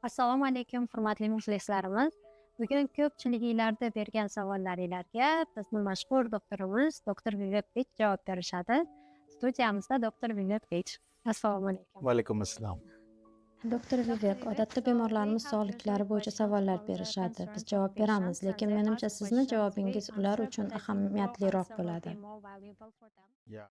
Assalomu alaykum, hurmatli muxlislarimiz. Bugun ko'pchiliklarda bergan savollaringlarga bizni mashhur doktorimiz doktor Vivek javob berishadi. Studiyamizda doktor Vivek. Assalomu alaykum. Vaalaykum assalom. Doktor Vivek, odatda bemorlarimiz sog'liklari bo'yicha savollar berishadi. Biz javob beramiz, lekin menimcha sizni javobingiz ular uchun ahamiyatliroq bo'ladi. Yeah.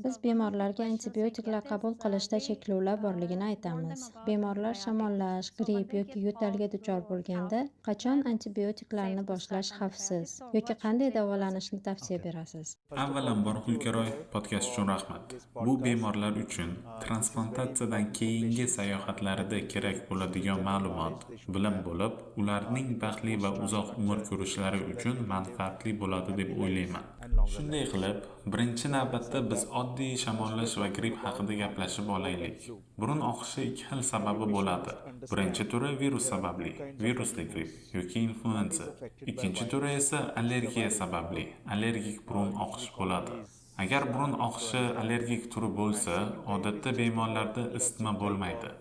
Biz bemorlarga antibiotiklar qabul qilishda cheklovlar borligini aytamiz. Bemorlar shamollash, gripp yoki yo'talga duchor bo'lganda qachon antibiotiklarni boshlash xavfsiz yoki qanday davolanishni tavsiya berasiz? Avvalambor Hulkaroy podkast uchun rahmat. Bu bemorlar uchun transplantatsiyadan keyingi sayohatlarida kerak bo'ladigan ma'lumot, bilim bo'lib, ularning baxtli va uzoq umr ko'rishlari uchun manfaatli bo'ladi deb o'ylayman. Shunday qilib, birinchi navbatda biz oddiy shamollash va gripp haqida gaplashib olaylik. Burun oqishi ikki xil sababi bo'ladi. Birinchi turi virus sababli, virusli gripp yoki influenza. Ikkinchi turi esa allergiya sababli, allergik burun oqish bo'ladi. Agar burun oqishi allergik turi bo'lsa, odatda bemorlarda isitma bo'lmaydi.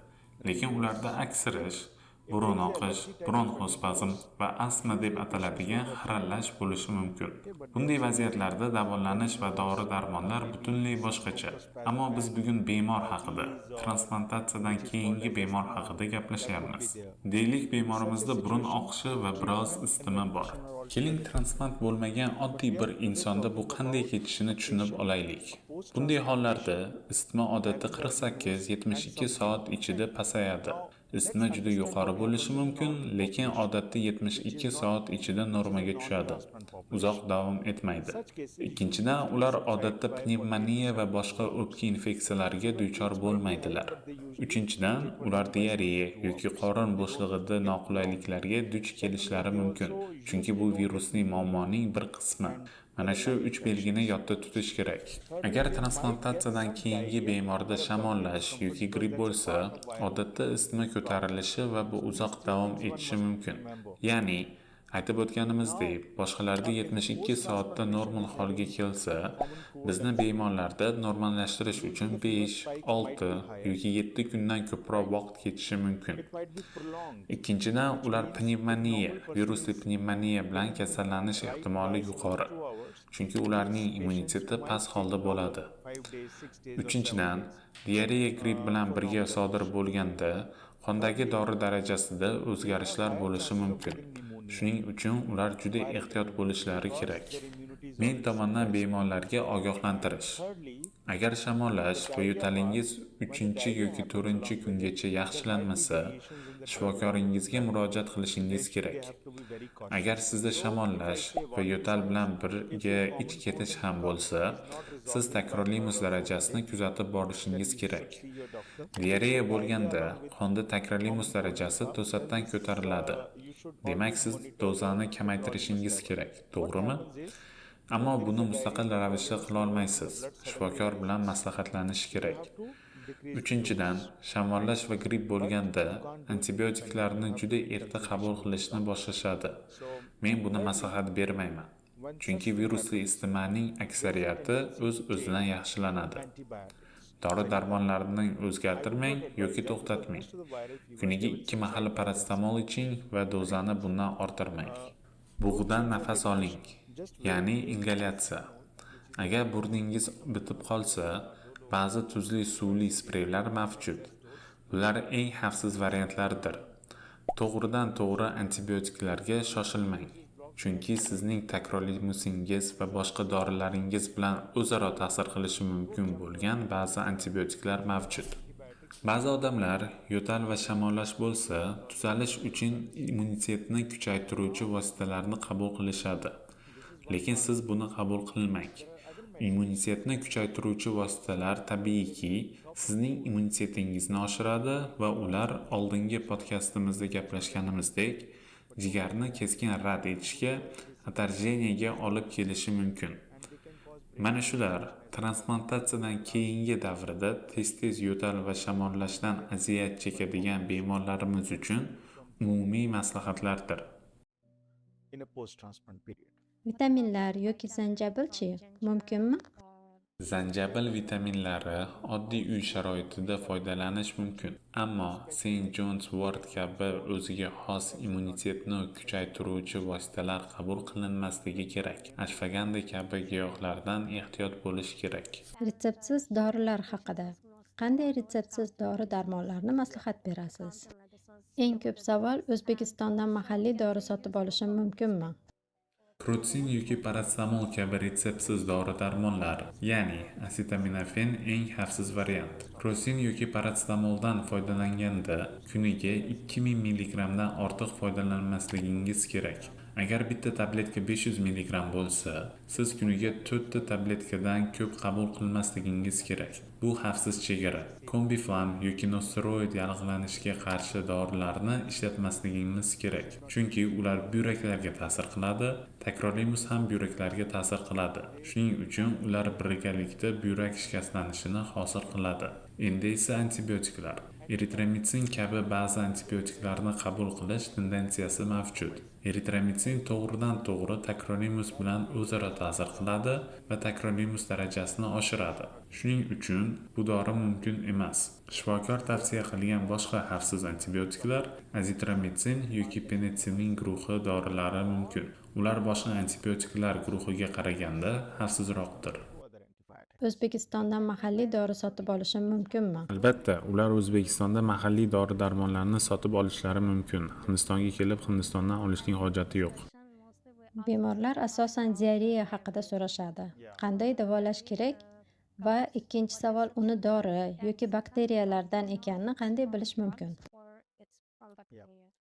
Lekin ularda aksirish, burun oqish, bronxospazm va astma deb ataladigan xirallash bo'lishi mumkin. Bunday vaziyatlarda davolanish va dori-darmonlar butunlay boshqacha. Ammo biz bugun bemor haqida, transplantatsiyadan keyingi bemor haqida gaplashyapmiz. Deylik, bemorimizda burun oqishi va biroz isitma bor. Keling, transplant bo'lmagan oddiy bir insonda bu qanday kechishini tushunib olaylik. Bunday hollarda isitma odatda 48-72 soat ichida pasayadi. Isitma juda yuqori bo'lishi mumkin, lekin odatda 72 soat ichida normaga tushadi. Uzoq davom etmaydi. Ikkinchidan, ular odatda pnevmoniya va boshqa o'pka infeksiyalariga duchor bo'lmaydilar. Uchinchidan, ular diareya yoki qorin bo'shlig'ida noqulayliklarga duch kelishlari mumkin, chunki bu virusli muammoning bir qismi. Mana shu 3 belgini yodda tutish kerak. Agar transplantatsiyadan keyingi bemorda shamollash yoki gripp bo'lsa, odatda isitma ko'tarilishi va bu uzoq davom etishi mumkin. Ya'ni, aytib o'tganimizdek, boshqalarda 72 soatda normal holga kelsa, bizni bemorlarda normallashtirish uchun 5, 6 yoki 7 kundan ko'proq vaqt ketishi mumkin. Ikkinchidan, ular pnevmoniya, virusli pnevmoniya bilan kasallanish ehtimoli yuqori, chunki ularning immuniteti past holda bo'ladi. Uchinchidan, diareya gripp bilan birga sodir bo'lganda qondagi dori darajasida o'zgarishlar bo'lishi mumkin. Shuning uchun ular juda ehtiyot bo'lishlari kerak. Men tomonidan bemorlarga ogohlantirish. Agar shamollash va yo'talingiz 3 yoki 4 kungacha yaxshilanmasa, shifokoringizga murojaat qilishingiz kerak. Agar sizda shamollash va yo'tal bilan birga ich ketish ham bo'lsa, siz takroriy muz darajasini kuzatib borishingiz kerak. Diareya bo'lganda qonda takroriy muz darajasi to'satdan ko'tariladi. Demak, siz dozani kamaytirishingiz kerak, to'g'rimi? Ammo buni mustaqil ravishda qila olmaysiz. Shifokor bilan maslahatlanish kerak. Uchinchidan, shamollash va gripp bo'lganda antibiotiklarni juda erta qabul qilishni boshlashadi. Men buni maslahat bermayman. Chunki virusli isitmaning aksariyati o'z-o'zidan yaxshilanadi. Dori-darmonlarni o'zgartirmang yoki to'xtatmang. Kuniga 2 mahal paracetamol iching va dozani bundan orttirmang. Bug'dan nafas oling, ya'ni ingalyatsiya. Agar burningiz bitib qolsa, ba'zi tuzli suvli spreylar mavjud. Bular eng xavfsiz variantlardir. To'g'ridan to'g'ri antibiotiklarga shoshilmang. Chunki sizning takroriy musingiz va boshqa dorilaringiz bilan o'zaro ta'sir qilishi mumkin bo'lgan ba'zi antibiotiklar mavjud. Ba'zi odamlar yo'tal va shamollash bo'lsa, tuzalish uchun immunitetni kuchaytiruvchi vositalarni qabul qilishadi. Lekin siz buni qabul qilmang. Immunitetni kuchaytiruvchi vositalar tabiiyki sizning immunitetingizni oshiradi va ular oldingi podkastimizda gaplashganimizdek jigarni keskin rad etishga, atarjeniyaga olib kelishi mumkin. Mana shular transplantatsiyadan keyingi davrida tez-tez yo'tal va shamollashdan aziyat chekadigan bemorlarimiz uchun umumiy maslahatlardir. In a post-transplant period. Vitaminlar yoki zanjabilchi mumkinmi? Zanjabil vitaminlari oddiy uy sharoitida foydalanish mumkin, ammo St. John's Wort kabi o'ziga xos immunitetni kuchaytiruvchi vositalar qabul qilinmasligi kerak. Ashfaganda kabi giyohlardan ehtiyot bo'lish kerak. Retseptsiz dorilar haqida. Qanday retseptsiz dori-darmonlarni maslahat berasiz? Eng ko'p savol: O'zbekistondan mahalliy dori sotib olishim mumkinmi? Protsin yoki paracetamol kabi retseptsiz dori-darmonlar, ya'ni acetaminofin eng xavfsiz variant. Protsin yoki paracetamoldan foydalanganda kuniga 2000 mg dan ortiq foydalanmasligingiz kerak. Agar bitta tabletka 500 mg bo'lsa, siz kuniga 4 ta tabletkadan ko'p qabul qilmasligingiz kerak. Bu xavfsiz chegara. Kombiflam yoki nosteroid yallig'lanishga qarshi dorilarni ishlatmasligimiz kerak, chunki ular buyraklarga ta'sir qiladi, takrorlimus ham buyraklarga ta'sir qiladi. Shuning uchun ular birgalikda buyrak shikastlanishini hosil qiladi. Endi esa antibiotiklar. Eritromitsin kabi ba'zi antibiotiklarni qabul qilish tendensiyasi mavjud. Eritromitsin to'g'ridan-to'g'ri takrorlimus bilan o'zaro ta'sir qiladi va takrorlimus darajasini oshiradi. Shuning uchun bu dori mumkin emas. Shifokor tavsiya qilgan boshqa xavfsiz antibiotiklar azitromitsin yoki penitsilin guruhi dorilari mumkin. Ular boshqa antibiotiklar guruhiga qaraganda xavfsizroqdir. O'zbekistondan mahalliy dori sotib olishim mumkinmi? Albatta, ular O'zbekistonda mahalliy dori-darmonlarni sotib olishlari mumkin. Hindistonga kelib, Hindistondan olishning hojati yo'q. Bemorlar asosan diareya haqida so'rashadi. Qanday davolash kerak? Va ikkinchi savol, uni dori yoki bakteriyalardan ekanini qanday bilish mumkin?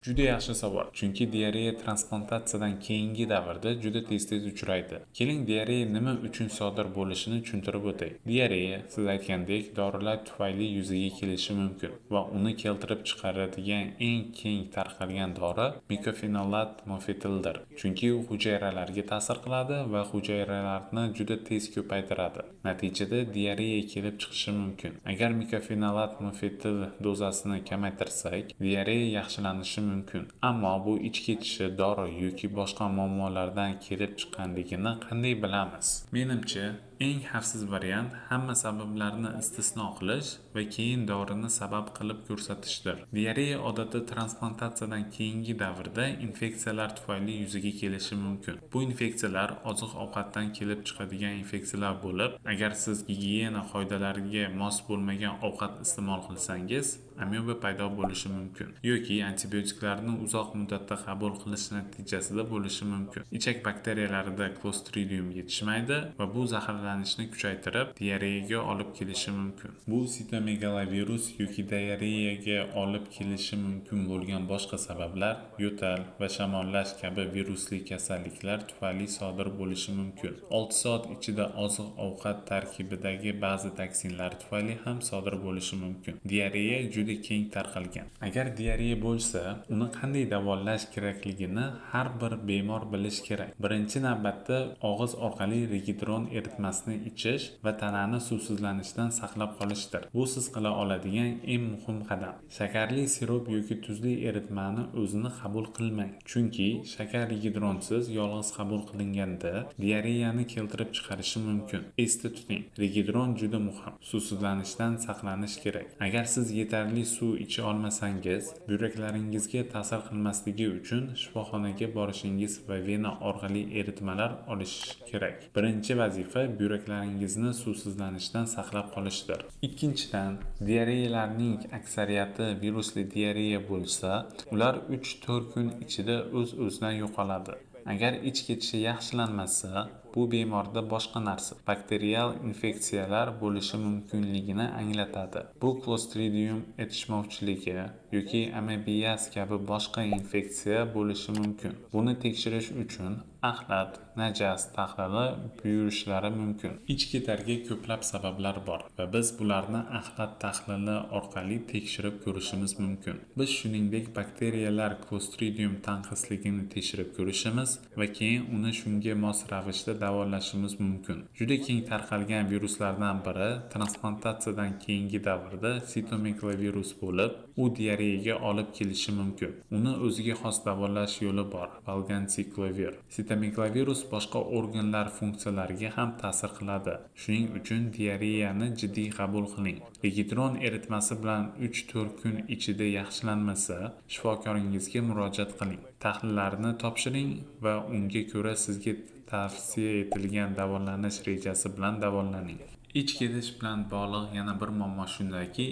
Juda yaxshi savol, chunki diareya transplantatsiyadan keyingi davrda juda tez-tez uchraydi. Keling, diareya nima uchun sodir bo'lishini tushuntirib o'tay. Diareya, siz aytgandek, dorilar tufayli yuzaga kelishi mumkin va uni keltirib chiqaradigan eng keng tarqalgan dori mikofenolat mofetildir. Chunki u hujayralarga ta'sir qiladi va hujayralarni juda tez ko'paytiradi. Natijada diareya kelib chiqishi mumkin. Agar mikofenolat mofetil dozasini kamaytirsak, diareya yaxshilanishi mumkin. Ammo bu ich ketishi dori yoki boshqa muammolardan kelib chiqqanligini qanday bilamiz? Menimcha, eng xavfsiz variant hamma sabablarni istisno qilish va keyin dorini sabab qilib ko'rsatishdir. Diareya odatda transplantatsiyadan keyingi davrda infeksiyalar tufayli yuzaga kelishi mumkin. Bu infeksiyalar oziq-ovqatdan kelib chiqadigan infeksiyalar bo'lib, agar siz gigiyena qoidalariga mos bo'lmagan ovqat iste'mol qilsangiz, amyoba paydo bo'lishi mumkin yoki antibiotiklarni uzoq muddatda qabul qilish natijasida bo'lishi mumkin. Ichak bakteriyalarida Clostridium yetishmaydi va bu zaharlanishni kuchaytirib, diareyaga olib kelishi mumkin. Bu sitomegalovirus yoki diareyaga olib kelishi mumkin bo'lgan boshqa sabablar yo'tal va shamollash kabi virusli kasalliklar tufayli sodir bo'lishi mumkin. 6 soat ichida oziq-ovqat tarkibidagi ba'zi toksinlar tufayli ham sodir bo'lishi mumkin. Diareya juda keng tarqalgan. Agar diareya bo'lsa, uni qanday davolash kerakligini har bir bemor bilish kerak. Birinchi navbatda og'iz orqali regidron eritmasini ichish va tanani suvsizlanishdan saqlab qolishdir. Bu siz qila oladigan eng muhim qadam. Shakarli sirop yoki tuzli eritmani o'zini qabul qilmang, chunki shakar regidronsiz yolg'iz qabul qilinganda diareyani keltirib chiqarishi mumkin. Esda tuting, regidron juda muhim. Suvsizlanishdan saqlanish kerak. Agar siz yetarli suv icha olmasangiz, buyraklaringizga ta'sir qilmasligi uchun shifoxonaga borishingiz va vena orqali eritmalar olish kerak. Birinchi vazifa buyraklaringizni suvsizlanishdan saqlab qolishdir. Ikkinchidan, diareyalarning aksariyati virusli diareya bo'lsa, ular 3-4 kun ichida o'z-o'zidan yo'qoladi. Agar ich ketishi yaxshilanmasa, bu bemorda boshqa narsa, bakterial infeksiyalar bo'lishi mumkinligini anglatadi. Bu Clostridium yetishmovchiligi yoki amebiyaz kabi boshqa infeksiya bo'lishi mumkin. Buni tekshirish uchun axlat, najas tahlili buyurishlari mumkin. Ich ketarga ko'plab sabablar bor va biz bularni axlat tahlili orqali tekshirib ko'rishimiz mumkin. Biz shuningdek bakteriyalar Clostridium tanqisligini tekshirib ko'rishimiz va keyin uni shunga mos ravishda davolashimiz mumkin. Juda keng tarqalgan viruslardan biri transplantatsiyadan keyingi davrda sitomegalovirus bo'lib, u diareyaga olib kelishi mumkin. Uni o'ziga xos davolash yo'li bor, valganciclovir. Sitomegalovirus boshqa organlar funksiyalariga ham ta'sir qiladi. Shuning uchun diareyani jiddiy qabul qiling. Regitron eritmasi bilan 3-4 kun ichida yaxshilanmasa, shifokoringizga murojaat qiling. Tahlillarni topshiring va unga ko'ra sizga tavsiya etilgan davolanish rejasi bilan davolaning. Ich ketish bilan bog'liq yana bir muammo shundaki,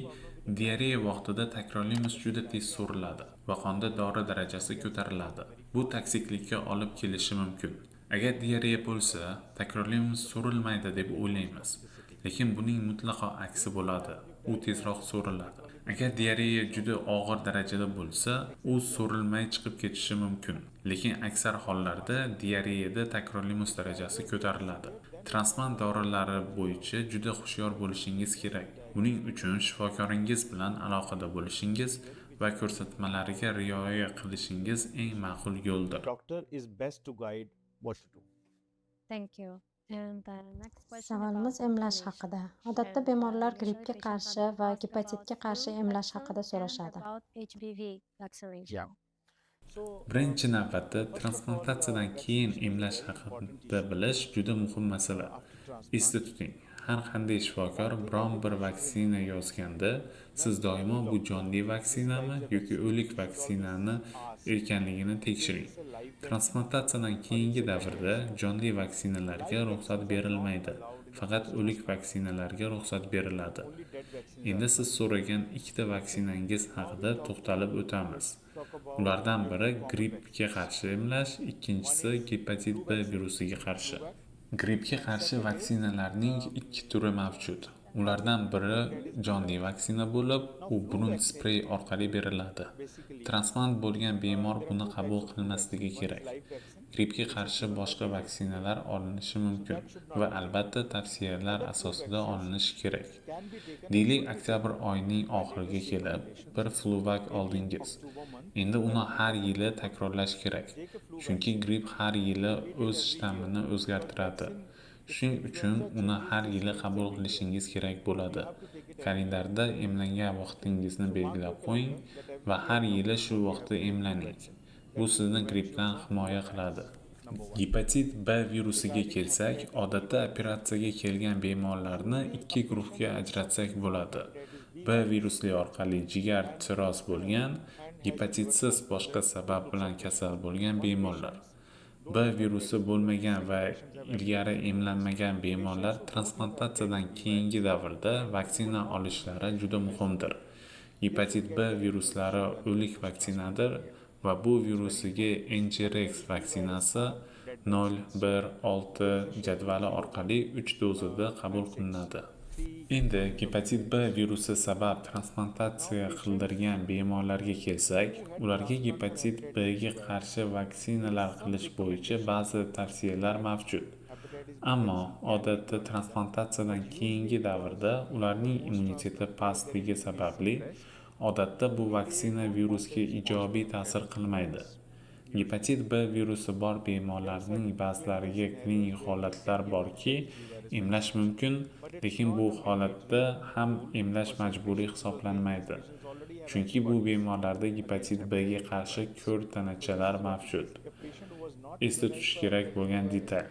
diareya vaqtida takrorli mis juda tez so'riladi va qonda dori darajasi ko'tariladi. Bu toksiklikka olib kelishi mumkin. Agar diareya bo'lsa, takrorli mis so'rilmaydi deb o'ylaymiz. Lekin buning mutlaqo aksi bo'ladi. U tezroq so'riladi. Agar diareya juda og'ir darajada bo'lsa, u so'rilmay chiqib ketishi mumkin. Lekin aksar hollarda diareyada takrorli mis darajasi ko'tariladi. Transplant dorilari bo'yicha juda hushyor bo'lishingiz kerak. Buning uchun shifokoringiz bilan aloqada bo'lishingiz va ko'rsatmalariga rioya qilishingiz eng ma'qul yo'ldir. Doctor is best to guide what to do. Thank you. And the next question Savolimiz about emlash vaccination. haqida. Odatda bemorlar grippga qarshi va gepatitga qarshi emlash haqida so'rashadi. And about HPV vaccination. Yeah. So, Birinchi navbatda transplantatsiyadan keyin emlash haqida bilish juda muhim masala. Esda tuting, har qanday shifokor biron bir vaksina yozganda, siz doimo bu jonli vaksinami yoki o'lik vaksinani ekanligini tekshiring. Transplantatsiyadan keyingi davrda jonli vaksinalarga ruxsat berilmaydi. Faqat o'lik vaksinalarga ruxsat beriladi. Endi siz so'ragan ikkita vaksinangiz haqida to'xtalib o'tamiz. Ulardan biri grippga qarshi emlash, ikkinchisi gepatit B virusiga qarshi. Grippga qarshi vaksinalarning ikki turi mavjud. Ulardan biri jonli vaksina bo'lib, u burun sprey orqali beriladi. Transplant bo'lgan bemor buni qabul qilmasligi kerak. Grippga qarshi boshqa vaksinalar olinishi mumkin va albatta tavsiyalar asosida olinishi kerak. Deylik, oktyabr oyining oxiriga kelib, bir Fluvac oldingiz. Endi uni har yili takrorlash kerak, chunki gripp har yili o'z shtammini o'zgartiradi. Shuning uchun uni har yili qabul qilishingiz kerak bo'ladi. Kalendarda emlangan vaqtingizni belgilab qo'ying va har yili shu vaqtda emlaning. Bu sizni grippdan himoya qiladi. Gepatit B virusiga kelsak, odatda operatsiyaga kelgan bemorlarni ikki guruhga ajratsak bo'ladi. B virusli orqali jigar sirroz bo'lgan, gepatitsiz boshqa sabab bilan kasal bo'lgan bemorlar. B virusi bo'lmagan va ilgari emlanmagan bemorlar transplantatsiyadan keyingi davrda vaksina olishlari juda muhimdir. Gepatit B viruslari o'lik vaksinadir va bu virusiga Engerex vaksinasi 0-1-6 jadvali orqali 3 dozada qabul qilinadi. Endi gepatit B virusi sabab transplantatsiya qildirgan bemorlarga kelsak, ularga gepatit B ga qarshi vaksinalar qilish bo'yicha ba'zi tavsiyalar mavjud. Ammo odatda transplantatsiyadan keyingi davrda ularning immuniteti pastligi sababli odatda bu vaksina virusga ijobiy ta'sir qilmaydi. Gepatit B virusi bor bemorlarning ba'zilariga klinik holatlar borki, emlash mumkin, lekin bu holatda ham emlash majburiy hisoblanmaydi. Chunki bu bemorlarda gepatit B ga qarshi ko'r tanachalar mavjud. Esda tutish kerak bo'lgan detal.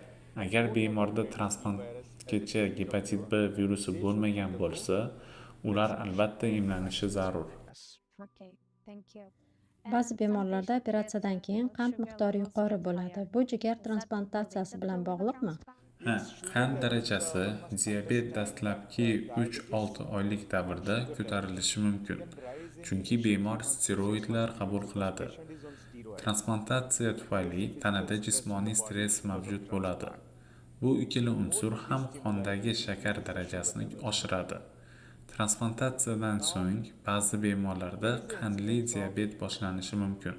Agar bemorda transplantgacha gepatit B virusi bo'lmagan bo'lsa, ular albatta emlanishi zarur. Okay, thank you. Ba'zi bemorlarda operatsiyadan keyin qand miqdori yuqori bo'ladi. Bu jigar transplantatsiyasi bilan bog'liqmi? Qand darajasi diabet dastlabki 3-6 oylik davrda ko'tarilishi mumkin, chunki bemor steroidlar qabul qiladi. Transplantatsiya tufayli tanada jismoniy stress mavjud bo'ladi. Bu ikkala unsur ham qondagi shakar darajasini oshiradi. Transplantatsiyadan so'ng ba'zi bemorlarda qandli diabet boshlanishi mumkin.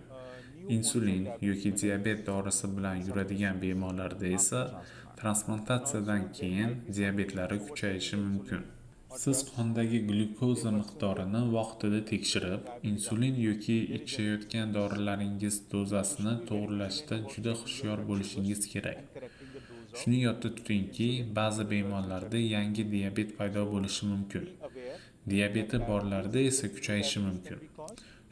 Insulin yoki diabet dorisi bilan yuradigan bemorlarda esa transplantatsiyadan keyin diabetlari kuchayishi mumkin. Siz qondagi glyukoza miqdorini vaqtida tekshirib, insulin yoki ichayotgan dorilaringiz dozasini to'g'rilashda juda hushyor bo'lishingiz kerak. Shuni yodda tutingki, ba'zi bemorlarda yangi diabet paydo bo'lishi mumkin. Diabeti borlarda esa kuchayishi mumkin.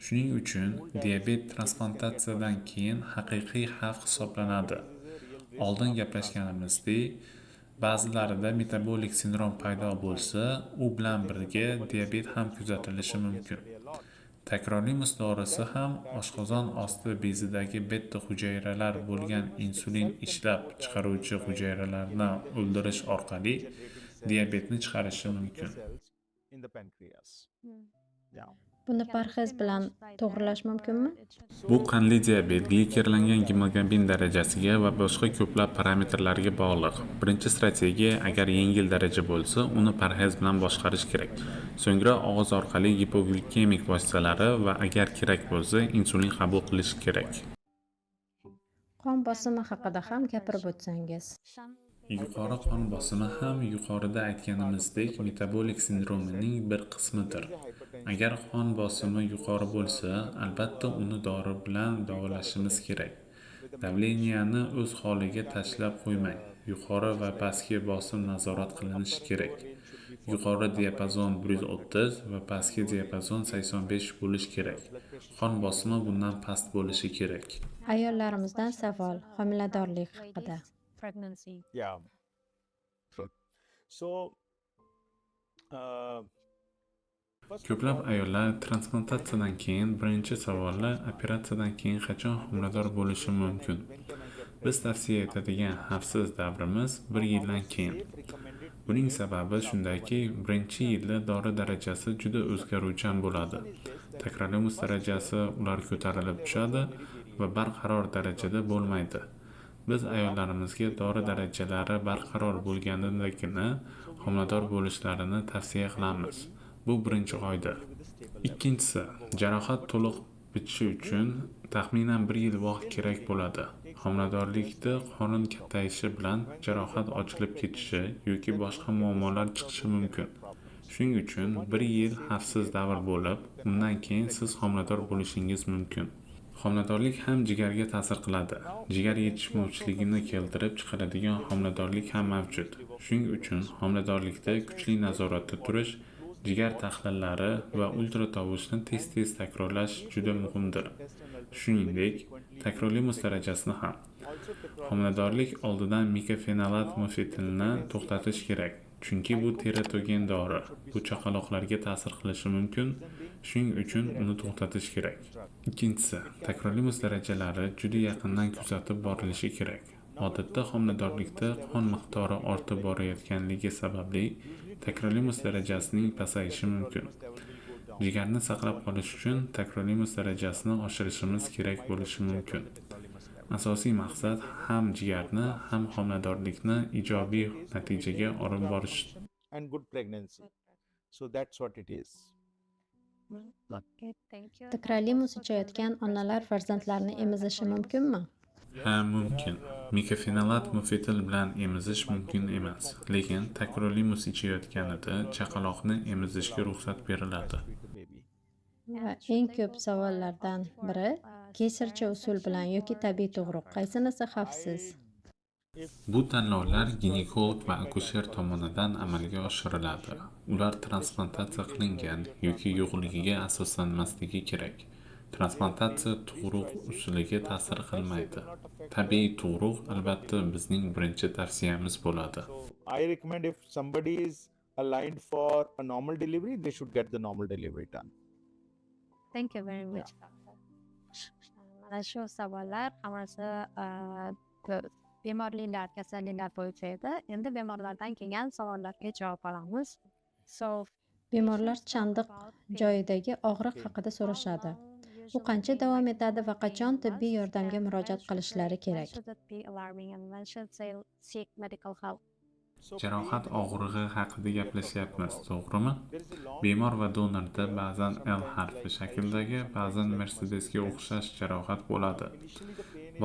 Shuning uchun diabet transplantatsiyadan keyin haqiqiy xavf hisoblanadi. Oldin gaplashganimizdek, ba'zilarida metabolik sindrom paydo bo'lsa, u bilan birga diabet ham kuzatilishi mumkin. Takrolimus dorisi ham oshqozon osti bezidagi beta hujayralar bo'lgan insulin ishlab chiqaruvchi hujayralarni o'ldirish orqali diabetni chiqarishi mumkin. In the pancreas. Yeah. Buni parhez bilan to'g'rilash mumkinmi? Bu qandli diabet, glikerlangan gemoglobin darajasiga va boshqa ko'plab parametrlarga bog'liq. Birinchi strategiya, agar yengil daraja bo'lsa, uni parhez bilan boshqarish kerak. So'ngra og'iz orqali gipoglikemik vositalari va agar kerak bo'lsa, insulin qabul qilish kerak. Qon bosimi haqida ham gapirib o'tsangiz. Yuqori qon bosimi ham yuqorida aytganimizdek metabolik sindromining bir qismidir. Agar qon bosimi yuqori bo'lsa, albatta uni dori bilan davolashimiz kerak. Davleniyani o'z holiga tashlab qo'ymang. Yuqori va pastki bosim nazorat qilinishi kerak. Yuqori diapazon 130 va pastki diapazon 85 bo'lishi kerak. Qon bosimi bundan past bo'lishi kerak. Ayollarimizdan savol, homiladorlik haqida. Pregnancy. Yeah. So, Ko'plab ayollar transplantatsiyadan keyin birinchi savollar operatsiyadan keyin qachon homilador bo'lishi mumkin. Biz tavsiya etadigan xavfsiz davrimiz 1 yildan keyin. Buning sababi shundaki, birinchi yilda dori darajasi juda o'zgaruvchan bo'ladi. Takrolimus darajasi ular ko'tarilib tushadi va barqaror darajada bo'lmaydi. Biz ayollarimizga dori darajalari barqaror bo'lganidagina homilador bo'lishlarini tavsiya qilamiz. Bu birinchi qoida. Ikkinchisi, jarohat to'liq bitishi uchun taxminan 1 yil vaqt kerak bo'ladi. Homiladorlikda qorin kattayishi bilan jarohat ochilib ketishi yoki boshqa muammolar chiqishi mumkin. Shuning uchun 1 yil xavfsiz davr bo'lib, undan keyin siz homilador bo'lishingiz mumkin. Homiladorlik ham jigarga ta'sir qiladi. Jigar yetishmovchiligini keltirib chiqaradigan homiladorlik ham mavjud. Shuning uchun homiladorlikda kuchli nazoratda turish, jigar tahlillari va ultratovushni tez-tez takrorlash juda muhimdir. Shuningdek, takrolimus darajasini ham. Homiladorlik oldidan mikofenolat mofetilni to'xtatish kerak. Chunki bu teratogen dori. Bu chaqaloqlarga ta'sir qilishi mumkin. Shuning uchun uni to'xtatish kerak. Ikkinchisi, takrolimus darajalari juda yaqindan kuzatib borilishi kerak. Odatda homiladorlikda qon miqdori ortib borayotganligi sababli takrolimus darajasining pasayishi mumkin. Jigarni saqlab qolish uchun takrolimus darajasini oshirishimiz kerak bo'lishi mumkin. Asosiy maqsad ham jigarni, ham homiladorlikni ijobiy natijaga olib borish. and good pregnancy. So that's what it is. Okay, thank you. Takrolimus ichayotgan onalar farzandlarini emizishi mumkinmi? Ha, mumkin. Mikofenolat mofetil bilan emizish mumkin emas, lekin takrolimus ichayotganida chaqaloqni emizishga ruxsat beriladi. Va eng ko'p savollardan biri, kesarcha usul bilan yoki tabiiy tug'ruq qaysinisi xavfsiz? Bu tanlovlar ginekolog va akusher tomonidan amalga oshiriladi. Ular transplantatsiya qilingan yoki yo'qligiga asoslanmasligi kerak. Transplantatsiya tug'ruq usuliga ta'sir qilmaydi. Tabiiy tug'ruq albatta bizning birinchi tavsiyamiz bo'ladi. So I recommend if somebody is aligned for a normal delivery, they should get the normal delivery done. Thank you very much. Mana shu savollar hammasi bemorliklar, kasalliklar bo'yicha edi. Endi bemorlardan kelgan savollarga javob olamiz. So, Bemorlar chandiq joyidagi og'riq haqida so'rashadi. U qancha davom etadi va qachon tibbiy yordamga murojaat qilishlari kerak? should it be alarming and when should they seek medical help? Jarohat og'rig'i haqida gaplashyapmiz, to'g'rimi? Bemor va donorda ba'zan L harfi shaklidagi, ba'zan Mercedesga o'xshash jarohat bo'ladi.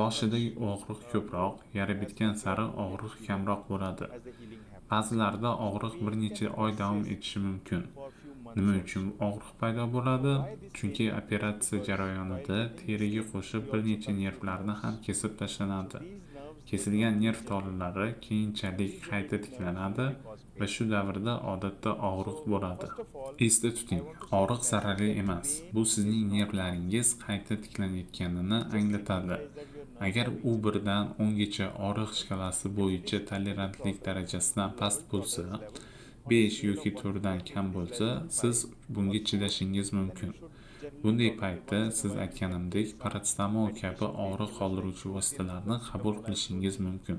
Boshida og'riq ko'proq, yara bitgan sari og'riq kamroq bo'ladi. Ba'zilarda og'riq bir necha oy davom etishi mumkin. Nima uchun og'riq paydo bo'ladi? Chunki operatsiya jarayonida teriga qo'shib bir necha nervlarni ham kesib tashlanadi. Kesilgan nerv tolalari keyinchalik qayta tiklanadi va shu davrda odatda og'riq bo'ladi. Esda tuting, og'riq zararli emas. Bu sizning nervlaringiz qayta tiklanayotganini anglatadi. Agar u 1 dan 10 gacha og'riq shkalasi bo'yicha tolerantlik darajasidan past bo'lsa, 5 yoki 4 dan kam bo'lsa, siz bunga chidashingiz mumkin. Bunday paytda siz aytganimdek paratstamol kabi og'riq qoldiruvchi vositalarni qabul qilishingiz mumkin.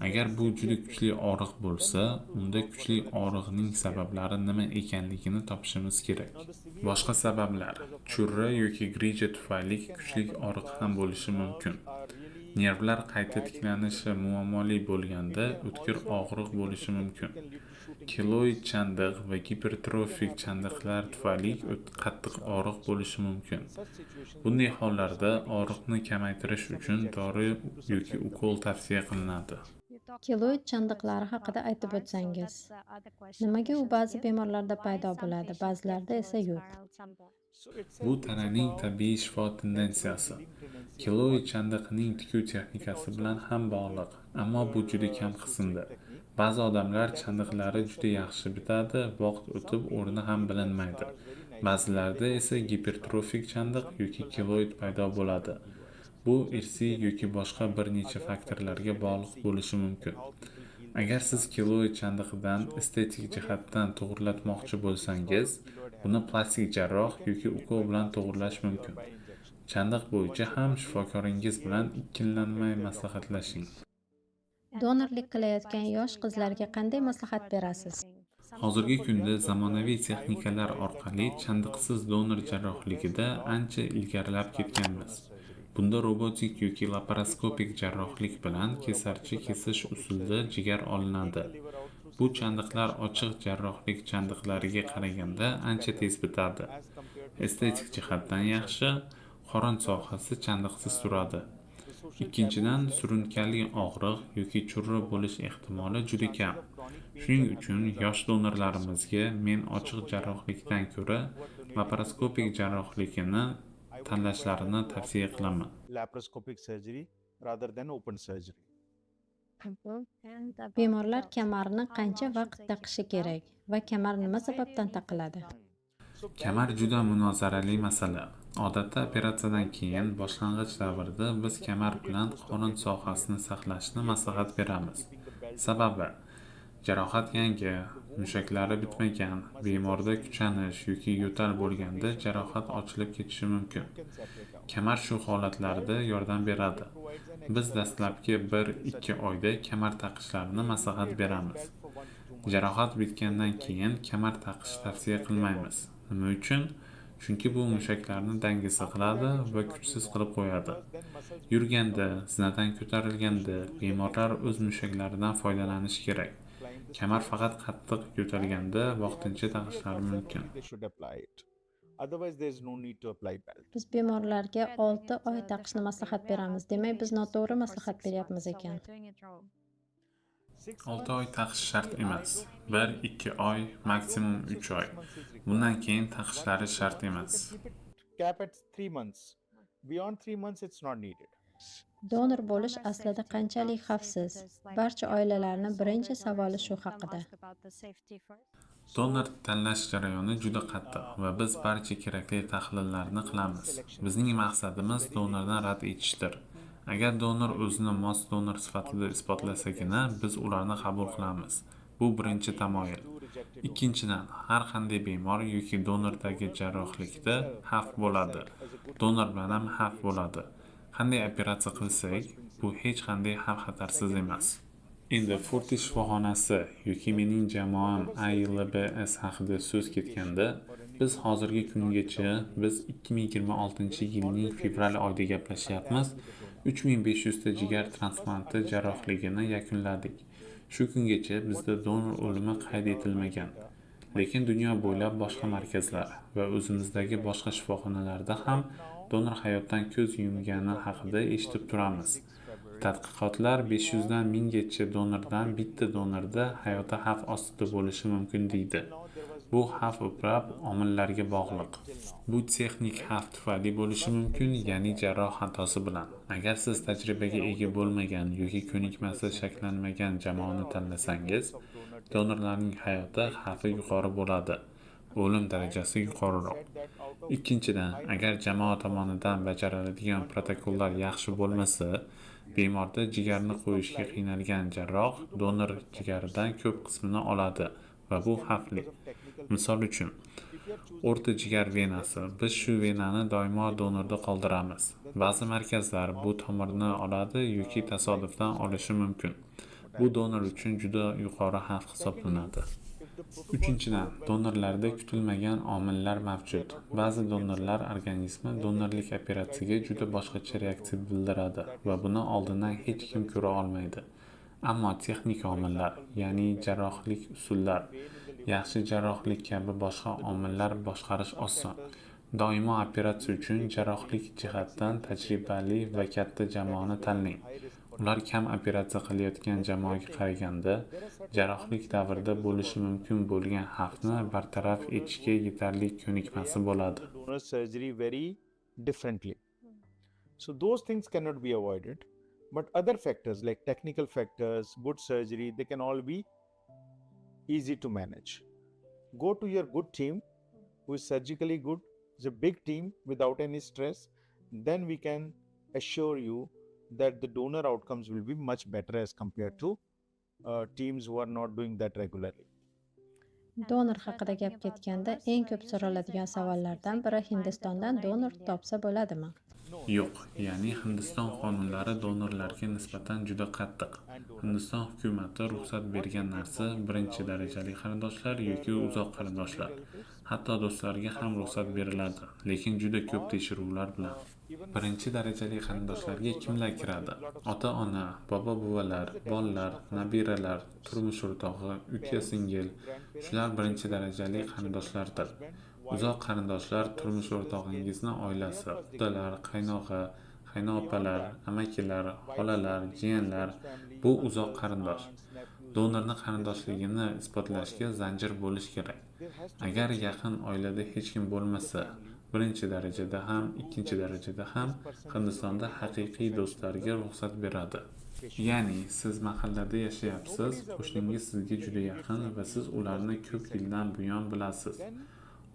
Agar bu juda kuchli og'riq bo'lsa, unda kuchli og'riqning sabablari nima ekanligini topishimiz kerak. Boshqa sabablar churra yoki grija tufayli kuchli og'riq ham bo'lishi mumkin. Nervlar qayta tiklanishi muammoli bo'lganda o'tkir og'riq bo'lishi mumkin. Keloid chandiq va gipertrofik chandiqlar tufayli qattiq og'riq bo'lishi mumkin. Bunday hollarda og'riqni kamaytirish uchun dori yoki ukol tavsiya qilinadi. Keloid chandiqlari haqida aytib o'tsangiz, nimaga u ba'zi bemorlarda paydo bo'ladi, ba'zilarda esa yo'q? Bu tananing tabiiy shifo tendensiyasi. Keloid chandiqning tikuv texnikasi bilan ham bog'liq, ammo bu juda kam qismda. Ba'zi odamlar chandiqlari juda yaxshi bitadi, vaqt o'tib o'rni ham bilinmaydi. Ba'zilarda esa gipertrofik chandiq yoki keloid paydo bo'ladi. Bu irsiy yoki boshqa bir necha faktorlarga bog'liq bo'lishi mumkin. Agar siz keloid chandiqidan estetik jihatdan to'g'irlatmoqchi bo'lsangiz, buni plastik jarroh yoki ukol bilan to'g'irlash mumkin. Chandiq bo'yicha ham shifokoringiz bilan ikkilanmay maslahatlashing. Donorlik qilayotgan yosh qizlarga qanday maslahat berasiz? Hozirgi kunda zamonaviy texnikalar orqali chandiqsiz donor jarrohligida ancha ilgarilab ketganmiz. Bunda robotik yoki laparoskopik jarrohlik bilan kesarchi kesish usulida jigar olinadi. Bu chandiqlar ochiq jarrohlik chandiqlariga qaraganda ancha tez bitadi. Estetik jihatdan yaxshi, qorin sohasi chandiqsiz turadi. Ikkinchidan, surunkali og'riq yoki churra bo'lish ehtimoli juda kam. Shuning uchun yosh donorlarimizga men ochiq jarrohlikdan ko'ra laparoskopik jarrohlikni tanlashlarini tavsiya qilaman. Laparoscopic surgery rather than open surgery. Bemorlar kamarni qancha vaqt taqishi kerak va kamar nima sababdan taqiladi? Kamar juda munozarali masala. Odatda operatsiyadan keyin boshlang'ich davrda biz kamar bilan qorin sohasini saqlashni maslahat beramiz. Sababi jarohat yangi, mushaklari bitmagan, bemorda kuchanish yoki yo'tal bo'lganda jarohat ochilib ketishi mumkin. Kamar shu holatlarda yordam beradi. Biz dastlabki 1-2 oyda kamar taqishlarini maslahat beramiz. Jarohat bitgandan keyin kamar taqish tavsiya qilmaymiz. Nima uchun? Chunki bu mushaklarni dangasa qiladi va kuchsiz qilib qo'yadi. Yurganda, zinadan ko'tarilganda bemorlar o'z mushaklaridan foydalanishi kerak. Kamar faqat qattiq yo'talganda vaqtincha taqishlari mumkin. Otherwise there is no need to apply belt. Biz bemorlarga 6 oy taqishni maslahat beramiz. Demak, biz noto'g'ri maslahat beryapmiz ekan. 6 oy taqish shart emas. 1-2 oy, maksimum 3 oy. Bundan keyin taqishlari shart emas. Cap at 3 months. Beyond 3 months it's not needed. Donor bo'lish aslida qanchalik xavfsiz? Barcha oilalarning birinchi savoli shu haqida. Donor tanlash jarayoni juda qattiq va biz barcha kerakli tahlillarni qilamiz. Bizning maqsadimiz donordan rad etishdir. Agar donor o'zini mos donor sifatida isbotlasagina, biz ularni qabul qilamiz. Bu birinchi tamoyil. Ikkinchidan, har qanday bemor yoki donordagi jarrohlikda xavf bo'ladi. Donor bilan ham xavf bo'ladi. Qanday operatsiya qilsak, bu hech qanday xavf-xatarsiz emas. Endi Fortis shifoxonasi yoki mening jamoam AILBS haqida so'z ketganda, biz hozirgi kungacha biz 2026-yilning fevral oyida gaplashyapmiz. 3500 ta jigar transplanti jarrohligini yakunladik. Shu kungacha bizda donor o'limi qayd etilmagan. Lekin dunyo bo'ylab boshqa markazlar va o'zimizdagi boshqa shifoxonalarda ham donor hayotdan ko'z yumgani haqida eshitib turamiz. Tadqiqotlar 500 dan 1000 gacha donordan bitta donorda hayoti xavf ostida bo'lishi mumkin deydi. Bu xavf ko'plab omillarga bog'liq. Bu texnik xavf tufayli bo'lishi mumkin, ya'ni jarroh xatosi bilan. Agar siz tajribaga ega bo'lmagan yoki ko'nikmasi shakllanmagan jamoani tanlasangiz, donorlarning hayoti xavfi yuqori bo'ladi. o'lim darajasi yuqoriroq. Ikkinchidan, agar jamoa tomonidan bajariladigan protokollar yaxshi bo'lmasa, bemorda jigarni qo'yishga qiynalgan jarroh donor jigaridan ko'p qismini oladi va bu xavfli. Misol uchun, o'rta jigar venasi. Biz shu venani doimo donorda qoldiramiz. Ba'zi markazlar bu tomirni oladi yoki tasodifdan olishi mumkin. Bu donor uchun juda yuqori xavf hisoblanadi. Uchinchidan, donorlarda kutilmagan omillar mavjud. Ba'zi donorlar organizmi donorlik operatsiyaga juda boshqacha reaksiya bildiradi va buni oldindan hech kim ko'ra olmaydi. Ammo texnik omillar, ya'ni jarrohlik usullar, yaxshi jarrohlik kabi boshqa omillar boshqarish oson. Doimo operatsiya uchun jarrohlik jihatdan tajribali va katta jamoani tanlang. Ular kam operatsiya qilayotgan jamoaga qaraganda jarrohlik davrida bo'lishi mumkin bo'lgan xavfni bartaraf etishga yetarli ko'nikmasi bo'ladi. Donor surgery very differently. So those things cannot be avoided. But other factors like technical factors, good surgery, they can all be easy to manage. Go to your good team who is surgically good, it's a big team without any stress, then we can assure you that the donor outcomes will be much better as compared to teams who are not doing that regularly. Donor haqida gap ketganda eng ko'p so'raladigan savollardan biri Hindistondan donor topsa bo'ladimi? Yo'q, ya'ni Hindiston qonunlari donorlarga nisbatan juda qattiq. Hindiston hukumati ruxsat bergan narsa birinchi darajali qarindoshlar yoki uzoq qarindoshlar. Hatto do'stlarga ham ruxsat beriladi, lekin juda ko'p tekshiruvlar bilan. Birinchi darajali qarindoshlarga kimlar kiradi? Ota-ona, bobo-buvalar, bolalar, nabiralar, turmush o'rtog'i, uka-singil. Shular birinchi darajali qarindoshlardir. Uzoq qarindoshlar turmush o'rtog'ingizni oilasi, qudalar, qaynog'a, qaynopalar, amakilar, xolalar, jiyanlar bu uzoq qarindosh. Donorning qarindoshligini isbotlashga zanjir bo'lish kerak. Agar yaqin oilada hech kim bo'lmasa, birinchi darajada ham, ikkinchi darajada ham Hindistonda haqiqiy do'stlarga ruxsat beradi. Ya'ni siz mahallada yashayapsiz, qo'shningiz sizga juda yaqin va siz ularni ko'p yildan buyon bilasiz.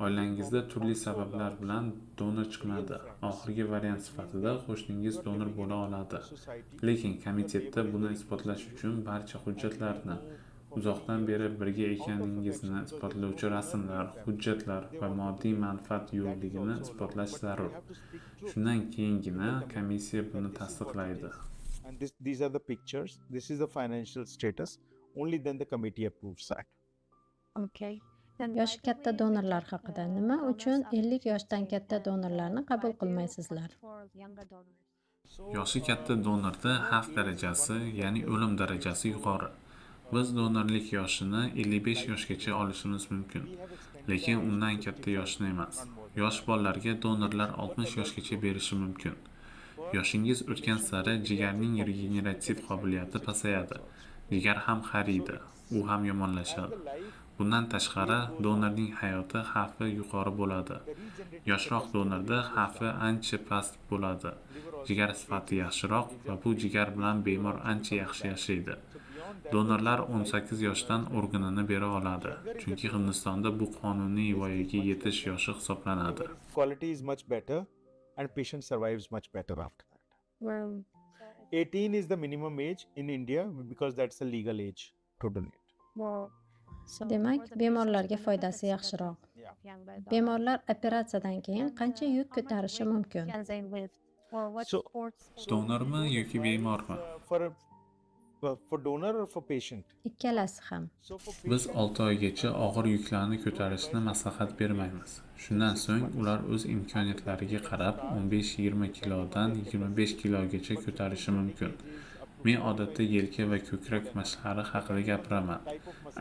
Oilangizda turli sabablar bilan donor chiqmadi. Oxirgi variant sifatida qo'shningiz donor bo'la oladi. Lekin komitetda buni isbotlash uchun barcha hujjatlarni, uzoqdan beri birga ekaningizni isbotlovchi rasmlar, hujjatlar va moddiy manfaat yo'qligini isbotlash zarur. Shundan keyingina komissiya buni tasdiqlaydi. And these are the pictures. This is the financial status. Only then the committee approves that. Okay. Yoshi katta donorlar haqida nima uchun 50 yoshdan katta donorlarni qabul qilmaysizlar? Yoshi katta donorda xavf darajasi, ya'ni o'lim darajasi yuqori. Biz donorlik yoshini 55 yoshgacha olishimiz mumkin, lekin undan katta yoshni emas. Yosh bolalarga donorlar 60 yoshgacha berishi mumkin. Yoshingiz o'tgan sari jigarning regenerativ qobiliyati pasayadi. Jigar ham qariydi, u ham yomonlashadi. Bundan tashqari, donorning hayoti xavfi yuqori bo'ladi. Yoshroq donorda xavfi ancha past bo'ladi. Jigar sifati yaxshiroq va bu jigar bilan bemor ancha yaxshi yashaydi. Donorlar 18 yoshdan organini bera oladi, chunki Hindistonda bu qonuniy voyaga yetish yoshi hisoblanadi. Quality is much better and patient survives much better after that. Well, 18 is the minimum age in India because that's the legal age to donate. well, Demak, bemorlarga foydasi yaxshiroq. Bemorlar operatsiyadan keyin qancha yuk ko'tarishi mumkin? So- Donormi yoki bemormi? For donor or for patient? Ikkalasi ham. So for Biz 6 oygacha og'ir yuklarni ko'tarishni maslahat bermaymiz. Shundan so'ng ular o'z imkoniyatlariga qarab 15-20 kilodan 25 kilogacha ko'tarishi mumkin. Men odatda yelka va ko'krak mashqlari haqida gapiraman.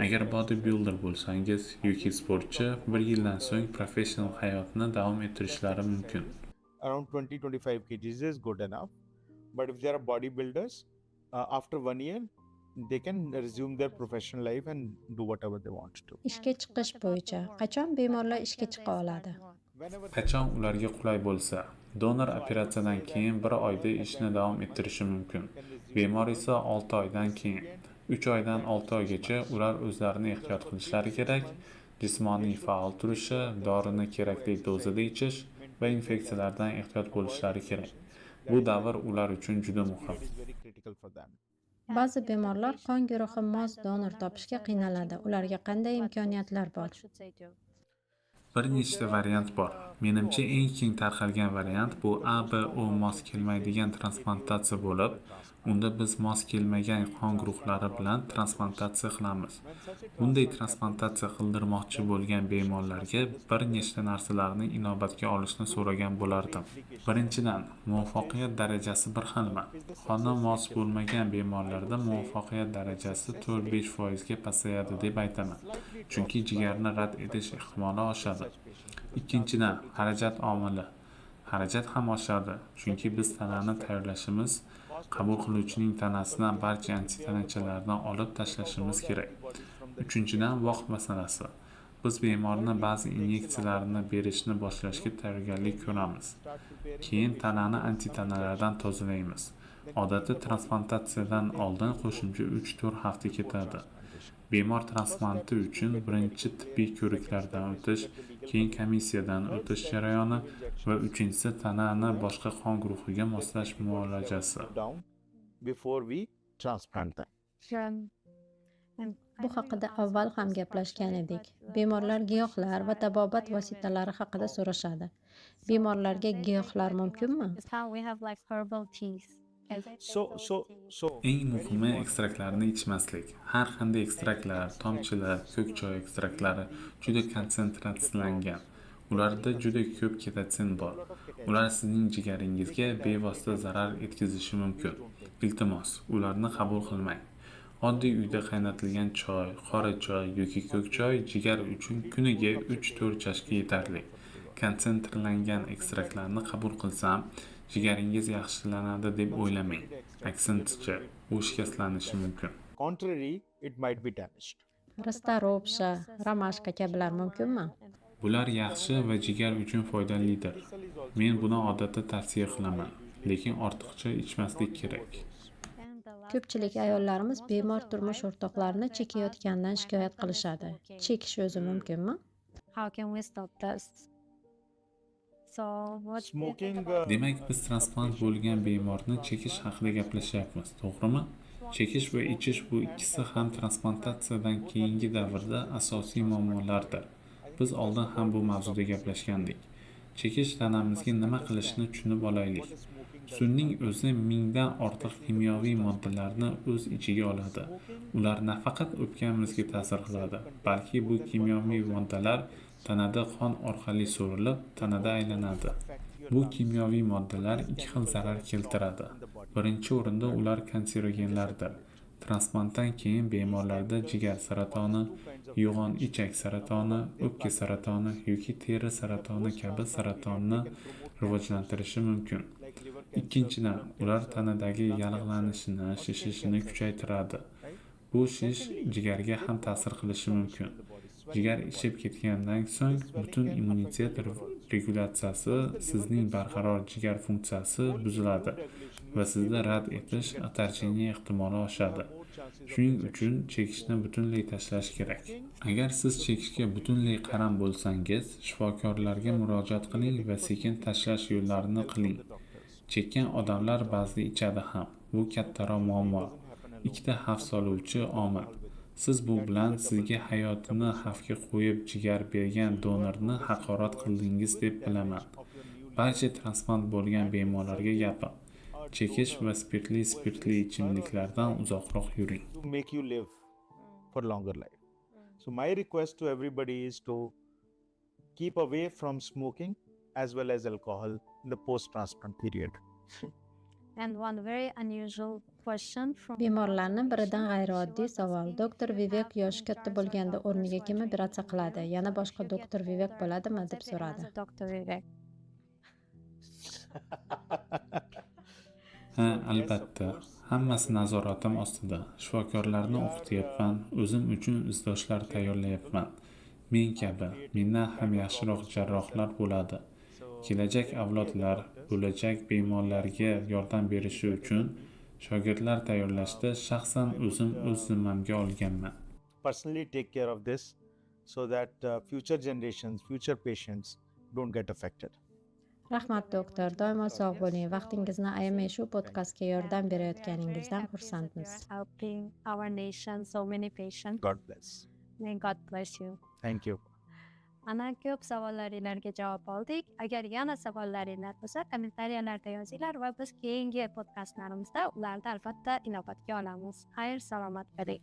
Agar bodybuilder bo'lsangiz yoki sportchi, 1 yildan so'ng professional hayotni davom ettirishlari mumkin. around 20-25 kgs is good enough. But if they are bodybuilders, after 1 year, they can resume their professional life and do whatever they want to. Ishga chiqish bo'yicha qachon bemorlar ishga chiqa oladi? Qachon ularga qulay bo'lsa, donor operatsiyadan keyin 1 oyda ishni davom ettirishi mumkin. Bemor esa 6 oydan keyin. 3 oydan 6 oygacha ular o'zlarini ehtiyot qilishlari kerak. jismoniy faol turishi, dorini kerakli dozada ichish va infeksiyalardan ehtiyot bo'lishlari kerak. Bu davr ular uchun juda muhim. Ba'zi bemorlar qon guruhi mos donor topishga qiynaladi. Ularga qanday imkoniyatlar bor? Bir nechta variant bor. Menimcha eng keng tarqalgan variant bu ABO mos kelmaydigan transplantatsiya bo'lib, unda biz mos kelmagan qon guruhlari bilan transplantatsiya qilamiz. Bunday transplantatsiya qildirmoqchi bo'lgan bemorlarga bir nechta narsalarni inobatga olishni so'ragan bo'lardim. Birinchidan, muvaffaqiyat darajasi bir xilmi? Qoni mos bo'lmagan bemorlarda muvaffaqiyat darajasi 4-5% ga pasayadi deb aytaman. Chunki jigarni rad etish ehtimoli oshadi. Ikkinchidan, xarajat omili. Xarajat ham oshadi, chunki biz tanani tayyorlashimiz, qabul qiluvchining tanasidan barcha antitanachalarni olib tashlashimiz kerak. Uchinchidan, vaqt masalasi. Biz bemorni ba'zi inyeksiyalarni berishni boshlashga tayyorgarlik ko'ramiz. Keyin tanani antitanalardan tozalaymiz. Odatda transplantatsiyadan oldin qo'shimcha 3-4 hafta ketadi. Bemor transplanti uchun birinchi tibbiy ko'riklardan o'tish, keyin komissiyadan o'tish jarayoni va uchinchisi tanani boshqa qon guruhiga moslash muolajasi. Bu haqida avval ham gaplashgan edik. Bemorlar giyohlar va tabobat vositalari haqida so'rashadi. Bemorlarga giyohlar mumkinmi? Eng muhimi ekstraktlarni ichmaslik. Har qanday ekstraktlar, tomchilar, ko'k choy ekstraktlari juda konsentratsiyalangan. Ularda juda ko'p ketatsin bor. Ular sizning jigaringizga bevosita zarar yetkazishi mumkin. Iltimos, ularni qabul qilmang. Oddiy uyda qaynatilgan choy, qora choy yoki ko'k choy jigar uchun kuniga 3-4 chashka yetarli. Konsentrlangan ekstraktlarni qabul qilsam, jigaringiz yaxshilanadi deb o'ylamang. Aksincha, u shikastlanishi mumkin. Rastaropsha, romashka kabilar mumkinmi? Bular yaxshi va jigar uchun foydalidir. Men buni odatda tavsiya qilaman, lekin ortiqcha ichmaslik kerak. Ko'pchilik ayollarimiz bemor turmush o'rtoqlarini chekayotgandan shikoyat qilishadi. Chekish o'zi mumkinmi? Demak, biz transplant bo'lgan bemorni chekish haqida gaplashyapmiz, to'g'rimi? Chekish va ichish bu ikkisi ham transplantatsiyadan keyingi davrda asosiy muammolardir. Biz oldin ham bu mavzuda gaplashgandik. Chekish tanamizga nima qilishini tushunib olaylik. Sutning o'zi mingdan ortiq kimyoviy moddalarni o'z ichiga oladi. Ular nafaqat o'pkamizga ta'sir qiladi, balki bu kimyoviy moddalar tanada qon orqali so'rilib, tanada aylanadi. Bu kimyoviy moddalar ikki xil zarar keltiradi. Birinchi o'rinda ular kanserogenlardir. Transplantdan keyin bemorlarda jigar saratoni, yo'g'on ichak saratoni, o'pka saratoni yoki teri saratoni kabi saratonni rivojlantirishi mumkin. Ikkinchidan, ular tanadagi yallig'lanishni, shishishni kuchaytiradi. Bu shish jigarga ham ta'sir qilishi mumkin. Jigar ishib ketgandan so'ng butun immunitet regulyatsiyasi, sizning barqaror jigar funksiyasi buziladi va sizda rad etish, atarchiniya ehtimoli oshadi. Shuning uchun chekishni butunlay tashlash kerak. Agar siz chekishga butunlay qaram bo'lsangiz, shifokorlarga murojaat qiling va sekin tashlash yo'llarini qiling. Chekkan odamlar ba'zida ichadi ham. Bu kattaroq muammo. Ikkita xavf soluvchi omil. Siz bu bilan sizga hayotini xavfga qo'yib jigar bergan donorni haqorat qildingiz deb bilaman. Barcha transplant bo'lgan bemorlarga gapim. Chekish va spirtli ichimliklardan uzoqroq yuring. To make you live for longer life. So my request to everybody is to keep away from smoking as well as alcohol in the post-transplant period. And one very unusual question from Bemorlarning biridan g'ayrioddiy savol. Doktor Vivek yoshi katta bo'lganda o'rniga kim operatsiya qiladi? Yana boshqa doktor Vivek bo'ladimi deb so'radi. Dr. Vivek. Ha, albatta. Hammasi nazoratim ostida. Shifokorlarni o'qityapman, o'zim uchun izdoshlar tayyorlayapman. Men kabi, mendan ham yaxshiroq jarrohlar bo'ladi. Kelajak avlodlar bo'lajak bemorlarga yordam berishi uchun shogirdlar tayyorlashda shaxsan o'zim o'z zimmamga olganman. Personally take care of this so that future generations, future patients don't get affected. Rahmat doktor, doimo sog' bo'ling. Vaqtingizni ayamay shu podkastga yordam berayotganingizdan xursandmiz. Helping our nation, so many patients. God bless. May God bless you. Thank you. Ana ko'p savollaringlarga javob oldik. Agar yana savollaringiz bo'lsa, kommentariyalarda yozinglar va biz keyingi podkastlarimizda ularni albatta inobatga olamiz. Xayr, salomat bo'ling.